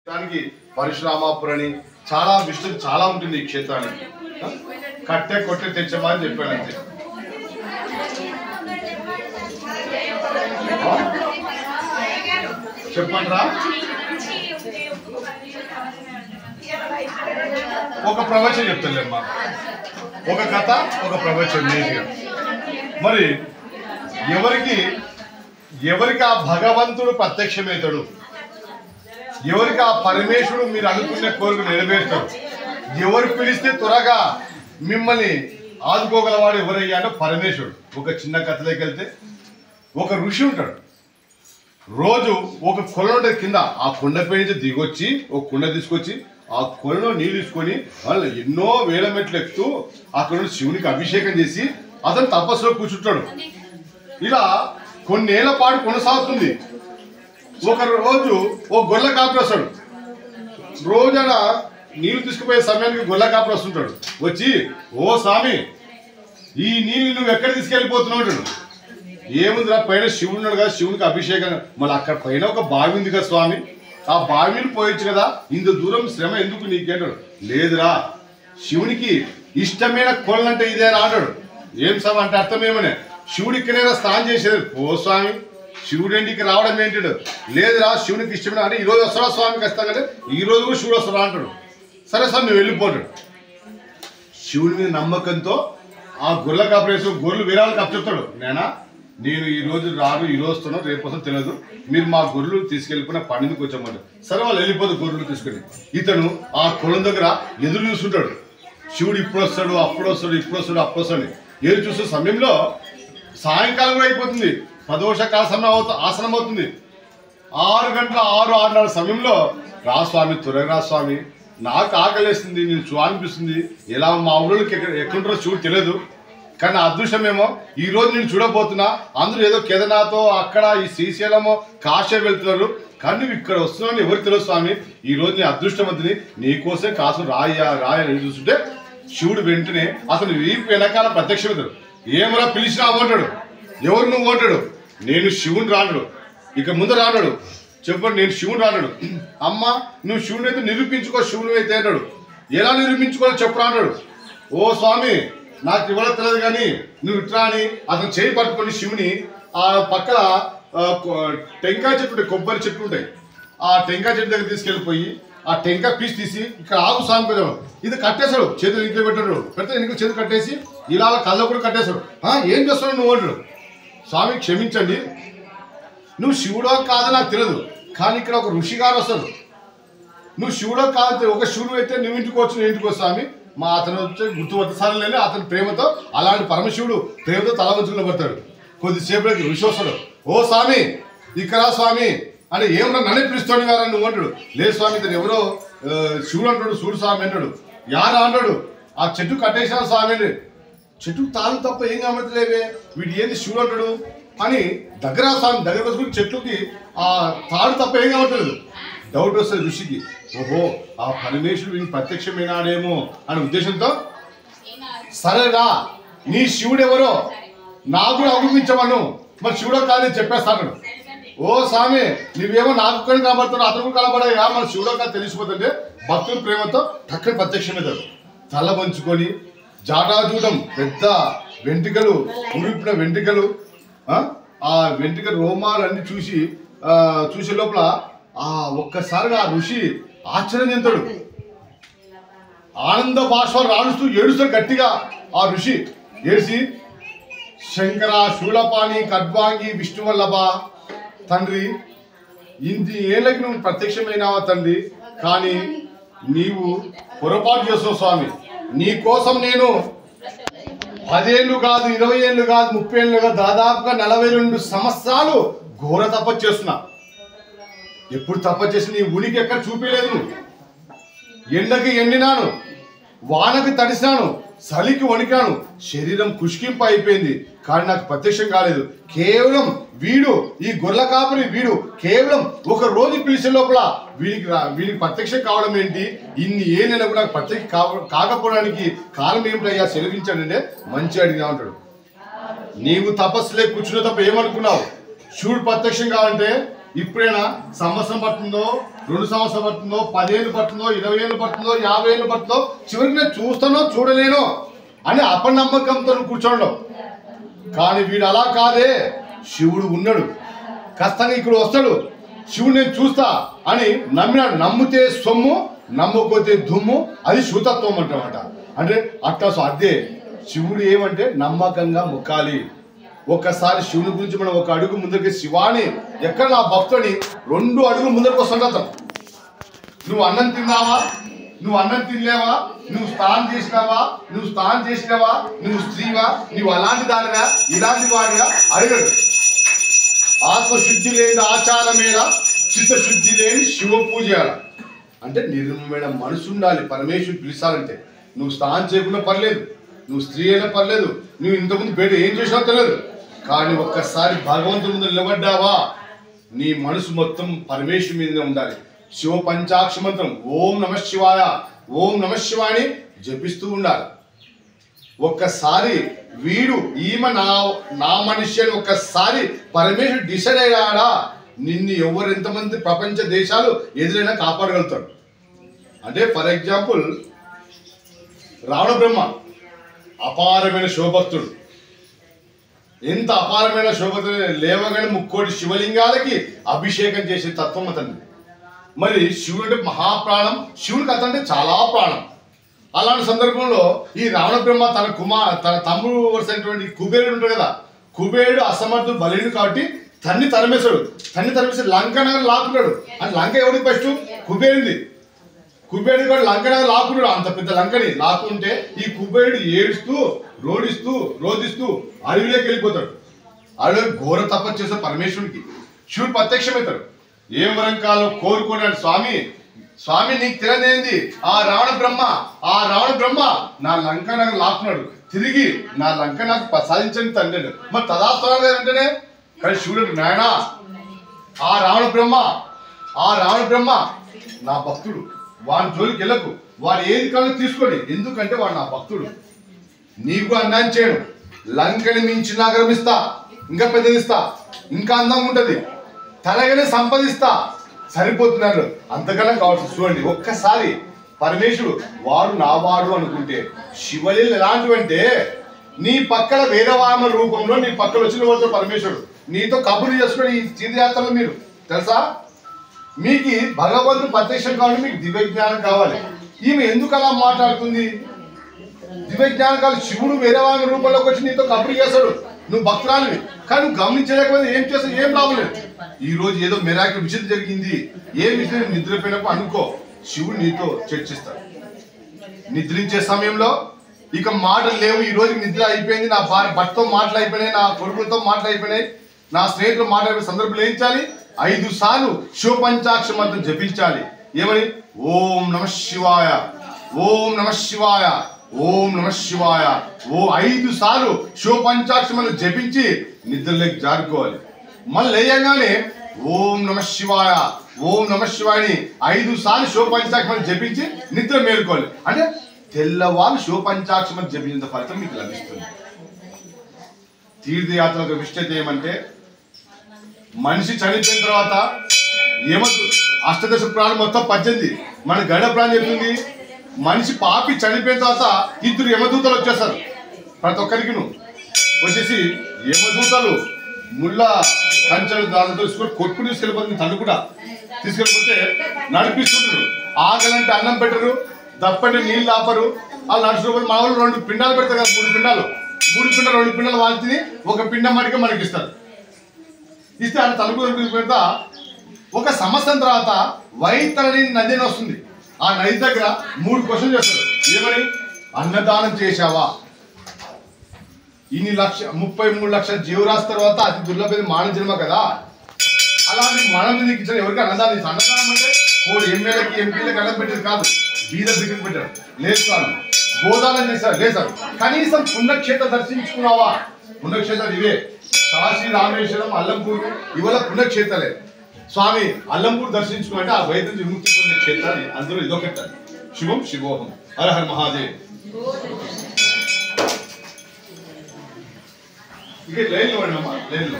దానికి పరశురామాపురని చాలా విషయం చాలా ఉంటుంది ఈ క్షేత్రానికి. కట్టె కొట్టె తెచ్చమా అని చెప్పాను అంతే. చెప్పండిరా. ఒక ప్రవచనం చెప్తాలేమ్మా, ఒక కథ ఒక ప్రవచనం నీట్గా. మరి ఎవరికి ఆ భగవంతుడు ప్రత్యక్షమవుతాడు, ఎవరికి ఆ పరమేశ్వరుడు మీరు అనుకునే కోరిక నెరవేర్తాడు, ఎవరు పిలిస్తే త్వరగా మిమ్మల్ని ఆదుకోగలవాడు ఎవరయ్యా అంటే పరమేశ్వరుడు. ఒక చిన్న కథలోకి వెళ్తే ఒక ఋషి ఉంటాడు. రోజు ఒక కొల ఉంటుంది కింద, ఆ కొండపై నుంచి దిగొచ్చి ఒక కుండ తీసుకొచ్చి ఆ కొలలో నీళ్ళు తీసుకొని వాళ్ళు ఎన్నో వేల మెట్లు ఎక్కుతూ అక్కడ శివునికి అభిషేకం చేసి అతను తపస్సులో కూర్చుంటాడు. ఇలా కొన్నేళ్ల పాటు కొనసాగుతుంది. ఒక రోజు ఓ గొర్రెల కాపరి వస్తాడు. రోజున నీళ్లు తీసుకుపోయే సమయానికి గొర్రెల కాపరి వస్తుంటాడు. వచ్చి, ఓ స్వామి, ఈ నీళ్ళు నువ్వు ఎక్కడ తీసుకెళ్ళిపోతున్నావు అంటాడు. ఏముందిరా, పైన శివుడు ఉన్నాడు కదా, శివునికి అభిషేకం. మళ్ళీ అక్కడ పైన ఒక బావి ఉంది కదా స్వామి, ఆ బావిని పోయొచ్చు కదా, ఇంత దూరం శ్రమ ఎందుకు నీకేంటాడు. లేదురా, శివునికి ఇష్టమైన కొలంటే ఇదేనా అంటాడు. ఏం స్వామి అంటే అర్థం ఏమనే, శివుడు ఇక్కడైనా స్నానం చేసేది. ఓ స్వామి, శివుడు ఇంటికి రావడం ఏంటాడు. లేదురా, శివునికి ఇష్టమైన అంటే ఈరోజు వస్తాడా స్వామికి వస్తాం అంటే ఈ రోజు కూడా శివుడు వస్తాడా అంటాడు. సరే సార్ నువ్వు వెళ్ళిపోతాడు. శివుడి మీద నమ్మకంతో ఆ గొర్రెల కాపరేసి గొర్రెలు వీరాలకు అప్పచెప్తాడు. నేను ఈ రోజు రాను, ఈ రోజు వస్తాను, రేపు వస్తాను తెలియదు, మీరు మా గొర్రెలు తీసుకెళ్ళిపోయిన పండుగకి వచ్చామంటారు. సరే వాళ్ళు వెళ్ళిపోదు గొర్రెలు తీసుకొని. ఇతను ఆ కులం దగ్గర ఎదురు చూస్తుంటాడు. శివుడు ఇప్పుడు వస్తాడు, అప్పుడు వస్తాడు, ఇప్పుడు వస్తాడు, అప్పుడు వస్తాడు. ఎదురు చూసే సమయంలో సాయంకాలం కూడా అయిపోతుంది. ప్రదోషకాల సమయం ఆసనం అవుతుంది. 6 గంటల 6:30 సమయంలో, రా స్వామి, త్వరగా రా స్వామి, నాకు ఆకలేస్తుంది, నేను చూడాలనిపిస్తుంది. ఎలా మా ఊళ్ళోకి ఎక్కడుంటారో శివుడు తెలియదు, కానీ అదృష్టమేమో ఈ రోజు నేను చూడబోతున్నా. అందరూ ఏదో కేదార్నాథో అక్కడ ఈ శ్రీశైలమో కాశీ వెళ్తున్నారు, కానీ నువ్వు ఇక్కడ వస్తున్నావు ఎవరు తెలియదు స్వామి. ఈ రోజు నీ అదృష్టవంతుని, నీకోసం కాసు రాయని చూస్తుంటే శివుడు వెంటనే అతను వీపు వెనకాల ప్రత్యక్షమవుతాడు. ఏమరా పిలిచినా అంటాడు. ఎవరు నువ్వు అంటాడు. నేను శివుని రాడు, ఇక ముందు రాడు. చెప్పండి, నేను శివుని రాడు. అమ్మ నువ్వు శివుని అయితే నిరూపించుకో, శివుని అయితే అంటాడు. ఎలా నిరూపించుకోవాలో చెప్పరా అన్నాడు. ఓ స్వామి, నాకు ఇవ్వడం తెలియదు కానీ నువ్వు ఇట్లా అని అతను చేయి పట్టుకొని శివుని ఆ పక్కన టెంకాయ చెట్టు ఉంటాయి, కొబ్బరి చెట్లు ఉంటాయి, ఆ టెంకాయ చెట్టు దగ్గర తీసుకెళ్ళిపోయి ఆ టెంకాయ పీస్ తీసి ఇక్కడ ఆగు స్వామి పెద్దాడు. ఇది కట్టేశాడు, చేతులు ఇంట్లో పెట్టాడు. పెడితే ఇంట్లో చేతులు కట్టేసి ఇలా కళ్ళ కూడా కట్టేశాడు. ఏం చేస్తున్నావు నువ్వు అంటాడు. స్వామి క్షమించండి, నువ్వు శివుడో కాదో నాకు తెలియదు, కానీ ఇక్కడ ఒక ఋషి గారు వస్తాడు. నువ్వు శివుడో కాదు, ఒక శివుడు అయితే నువ్వు ఇంటికి వచ్చు, నేను ఇంటికి వస్తా. స్వామి మా అతను వచ్చి గుర్తుపట్టసారి లేని అతని ప్రేమతో అలాంటి పరమశివుడు ప్రేమతో తల వంచుకుని పడతాడు. కొద్దిసేపటికి ఋషి వస్తాడు. ఓ స్వామి, ఇక్కడ స్వామి అంటే ఏమన్నా నన్ను పిలుస్తాడు గారా నువ్వు అంటాడు. లేదు స్వామి, ఇతను ఎవరో శివుడు అంటాడు, శివుడు స్వామి అంటాడు. యారా అంటాడు. ఆ చెట్టు కట్టేసాను స్వామి అండి. చెట్టు తాను తప్ప ఏం గమనించలేవే, వీటి ఏంది శివుడు అంటాడు అని దగ్గర స్వామి దగ్గర వచ్చుకుని చెట్టుకి ఆ తాడు తప్ప ఏం కమర్చలేదు. డౌట్ వస్తుంది ఋషికి. ఓహో, ఆ పరమేశ్వరుడు వీడిని ప్రత్యక్షమైనాడేమో అనే ఉద్దేశంతో, సరేరా నీ శివుడు ఎవరో నాకు కూడా అగుపించమను, మరి శివుడో కాదని చెప్పేస్తాను. ఓ స్వామి, నువ్వేమో నాకు కూడా కనబడుతున్నావు, అతను కూడా కనబడగా మన శివుడో కాదు తెలిసిపోతుంటే భక్తుల ప్రేమతో టక్కన ప్రత్యక్షమవుతాడు. తల వంచుకొని జాటాజూటం, పెద్ద వెంట్రుకలు, ఉరిపిన వెంట్రుకలు, ఆ వెంట్రుక రోమాలు అన్ని చూసే లోపల ఒక్కసారిగా ఆ ఋషి ఆశ్చర్యం చెందుతాడు. ఆనంద బాష్పాలు రాణిస్తూ ఏడుస్తాడు గట్టిగా. ఆ ఋషి ఏడిసి, శంకర శూలపాణి ఖడ్వాంగి విష్ణువల్లభ, తండ్రి ఇన్ని ఏళ్ళకి నువ్వు ప్రత్యక్షమైనావా తండ్రి, కానీ నీవు పొరపాటు చేస్తావు స్వామి. నీ కోసం నేను 10 ఏళ్ళు కాదు, 20 ఏళ్ళు కాదు, 30 ఏళ్ళు కాదు, దాదాపుగా 42 సంవత్సరాలు ఘోర తపస్సు చేస్తున్నా. ఎప్పుడు తపస్సు చేసి నీ ఉనికి ఎక్కడ చూపించలేదు. ఎండకి ఎండినాను, వానకి తడిసినాను, చలికి వణికాను, శరీరం కుష్కింపు అయిపోయింది, కానీ నాకు ప్రత్యక్షం కాలేదు. కేవలం వీడు, ఈ గొర్రెల కాపరి వీడు కేవలం ఒక రోజు పిలిచే లోపల వీడికి ప్రత్యక్షం కావడం ఏంటి, ఇన్ని ఏళ్ళైనా కూడా నాకు ప్రత్యక్ష కాకపోవడానికి కారణం ఏమిటయ్యా సెలవించాడంటే మంచి అడిగా ఉంటాడు. నీవు తపస్సులే కూర్చునే తప్ప ఏమనుకున్నావు, శివుడు ప్రత్యక్షం కావాలంటే ఇప్పుడైనా సంవత్సరం పడుతుందో 2 సంవత్సరం పడుతుందో 10 ఏళ్ళు పడుతుందో 20 ఏళ్ళు పడుతుందో 50 ఏళ్ళు పడుతుందో చివరికి నేను చూస్తానో చూడలేను అని అపనమ్మకంతో కూర్చోండు. కానీ వీడు అలా కాదే, శివుడు ఉన్నాడు, ఖచ్చితంగా ఇక్కడ వస్తాడు, శివుడు నేను చూస్తా అని నమ్మినాడు. నమ్మితే సొమ్ము, నమ్మకపోతే దుమ్ము, అది శూతత్వం అంటామట. అంటే అట్లా అదే శివుడు ఏమంటే నమ్మకంగా మొక్కాలి. ఒక్కసారి శివుని గురించి మనం ఒక అడుగు ముందరికి శివాని ఎక్కడ నా భక్తుని 2 అడుగులు ముందరికి వస్తుండతాం. నువ్వు అన్నం తిన్నావా, నువ్వు అన్నం తినలేవా, నువ్వు స్నానం చేసినావా, నువ్వు స్నానం చేసినావా, నువ్వు స్త్రీవా, నువ్వు అలాంటి దానివా ఇలాంటి వాడివా అడగడు. ఆత్మశుద్ధి లేని ఆచారమేలా, చిత్తశుద్ధి లేని శివ పూజ అంటే నిర్మమైన మనసు ఉండాలి. పరమేశ్వరుడు పిలిచాలంటే నువ్వు స్నానం చేయకుండా పర్లేదు, నువ్వు స్త్రీ అయినా పర్లేదు, నువ్వు ఇంతకుముందు బయట ఏం చేసినావు తెలియదు, కానీ ఒక్కసారి భగవంతుడి ముందు నిలబడ్డావా నీ మనసు మొత్తం పరమేశ్వరుడి మీదనే ఉండాలి. శివ పంచాక్ష మంత్రం ఓం నమ శివాయ, ఓం నమ శివాయని జపిస్తూ ఉండాలి. ఒక్కసారి వీడు ఈమె నా మనిషి అని ఒక్కసారి పరమేశ్వరుడు డిసైడ్ అయ్యాడా నిన్ను ఎవరు ఎంతమంది ప్రపంచ దేశాలు ఎదురైనా కాపాడగలుగుతాడు. అంటే ఫర్ ఎగ్జాంపుల్ రావణ బ్రహ్మ అపారమైన శివభక్తుడు. ఎంత అపారమైన శివభక్తుడు, లేవగానే 3 కోటి శివలింగాలకి అభిషేకం చేసే తత్వం అతన్ని. మరి శివుడు అంటే మహాప్రాణం, శివుడికి అతనంటే చాలా ప్రాణం. అలాంటి సందర్భంలో ఈ రావణ బ్రహ్మ తన తమ్ముడు వరుసైనటువంటి కుబేరుడు ఉంటాడు కదా, కుబేరుడు అసమర్థుడు బలిని కాబట్టి తన్ని తరిమేశాడు లంకనగర్ లాక్కున్నాడు. అంటే లంక ఎవరికి ఫస్ట్ కుబేరుది. కుబేరుడు కూడా లంకనగర్ లాక్కున్నాడు. అంత పెద్ద లంకని లాక్కుంటే ఈ కుబేరుడు ఏడుస్తూ రోధిస్తూ అడవిలోకి వెళ్ళిపోతాడు. అడవి ఘోర తపస్సు చేసే పరమేశ్వరుడికి శివుడు ప్రత్యక్షమవుతాడు. ఏం వరంకాలో కోరుకున్నాడు, స్వామి నీకు తెలియదేంది, ఆ రావణ బ్రహ్మ నా లంక నాకు లాక్కున్నాడు, తిరిగి నా లంక నాకు ప్రసాదించని తండ్రి. మరి తదాస్తరాలు అంటేనే కానీ శివుడు నాయనా ఆ రావణ బ్రహ్మ నా భక్తుడు, వాడి జోలికి వెళ్ళకు, వాడు ఏది కావాలో తీసుకోండి, ఎందుకంటే వాడు నా భక్తుడు, నీకు అన్యాయం చేయను, లంకని మించి నగరం ఇస్తా, ఇంకా పెద్దదిస్తా, ఇంకా అందంగా ఉంటది, తనగానే సంపాదిస్తా, సరిపోతున్నారు అంతకన్నా కావచ్చు. చూడండి ఒక్కసారి పరమేశ్వరుడు వాడు నా వాడు అనుకుంటే శివలీలు ఎలాంటివంటే నీ పక్కన వేదవామ రూపంలో నీ పక్కన వచ్చిన వాళ్ళతో పరమేశ్వరుడు నీతో కబుర్లు చేసుకుని ఈ తీర్థయాత్రలు మీరు తెలుసా. మీకు భగవంతుడు ప్రత్యక్షం కావాలి, మీకు దివ్య జ్ఞానం కావాలి. ఈమె ఎందుకు అలా మాట్లాడుతుంది, దివ్య జ్ఞానం కావాలి. శివుడు వేదవామ రూపంలోకి వచ్చి నీతో కబుర్లు చేస్తాడు, నువ్వు భక్తురాలివి, కానీ నువ్వు గమనించలేకపోతే ఏం చేస్తావు, ఏం లాభం లేదు. ఈ రోజు ఏదో మెరాకి విచిత్రం జరిగింది, ఏ విషయం నిద్రపోయినప్పుడు అనుకో, శివుడు నీతో చర్చిస్తాడు. నిద్రించే సమయంలో ఇక మాటలు లేవు, ఈ రోజు నిద్ర అయిపోయింది, నా భర్తతో మాటలు అయిపోయినాయి, నా కొడుకులతో మాటలు అయిపోయినాయి, నా స్నేహితులు మాట్లాడే సందర్భంలో ఏం చేయాలి, 5 సార్లు శివ పంచాక్ష మంత్రం జపించాలి. ఏమని ఓం నమ శివాయ, ఓం నమ శివాయ, ఓం నమ శివాయ, 5 సార్లు శివ పంచాక్ష మంత్రం జపించి నిద్రలోకి జారుకోవాలి. మళ్ళీ లేయంగానే ఓం నమ శివాయ, ఓం నమ శివాయని 5 సార్లు శివ పంచాక్ష మంత్రం జపించి నిద్ర మేలుకోవాలి. అంటే తెల్లవారు శివ పంచాక్ష మంత్రం జపించిన ఫలితం మీకు లభిస్తుంది. తీర్థయాత్ర విశిష్టత ఏమంటే మనిషి చనిపోయిన తర్వాత అష్టదశ ప్రాణం మొత్తం 18 మన గడ ప్రాణం చెప్తుంది. మనిషి పాపి చనిపోయిన తర్వాత 2 యమదూతలు వచ్చేస్తారు. ప్రతి ఒక్కరికి వచ్చేసి యమదూతలు ముళ్ళ కంచెలు దానితో కొట్టుకుని తీసుకెళ్ళిపోతుంది, తను కూడా తీసుకెళ్ళిపోతే నడిపిస్తుంటారు. ఆకలంటే అన్నం పెట్టరు, దప్పంటే నీళ్ళు ఆపరు. వాళ్ళు నడుచుకోకపోతే మా వాళ్ళు 2 పిండాలు పెడతారు కదా, 3 పిండాలు 2 పిండాలు వాళ్ళు తిని 1 పిండం మటుకే మనకి ఇస్తారు. ఇస్తే ఆయన తలుపు పెడతా 1 సంవత్సరం తర్వాత వైతరణి నది అని వస్తుంది. ఆ నది దగ్గర 3 క్వశ్చన్ చేస్తారు. ఏమని, అన్నదానం చేశావా, ఇన్ని 33 లక్షల జీవరాశి తర్వాత అతి దుర్లభమైన మానవ జన్మ కదా, అలాంటి మానవ నీకు ఇచ్చిన ఎవరికి అన్నదానం ఇచ్చారు. అన్నదానం అంటే ఎమ్మెల్యేలకి ఎంపీలకి అన్నం పెట్టేది కాదు, బీద బిడ్డకి పెట్టారు. లేదు సార్ గోదానం చేశారు, లేదు సార్ కనీసం పుణ్యక్షేత్రం దర్శించుకున్నావా, పుణ్యక్షేత్రాలు ఇవే కాశీ, రామేశ్వరం, అల్లంపూర్, ఇవాళ పుణ్యక్షేత్రాలే. స్వామి అల్లంపూర్ దర్శించుకుంటే ఆ వైద్యం విముక్తి పొందే క్షేత్రాన్ని అందులో ఇదొకటి. శివం శివోహం, హర హర మహాదేవ్. ఇక లైన్లో పడినమ్మా, లైన్లో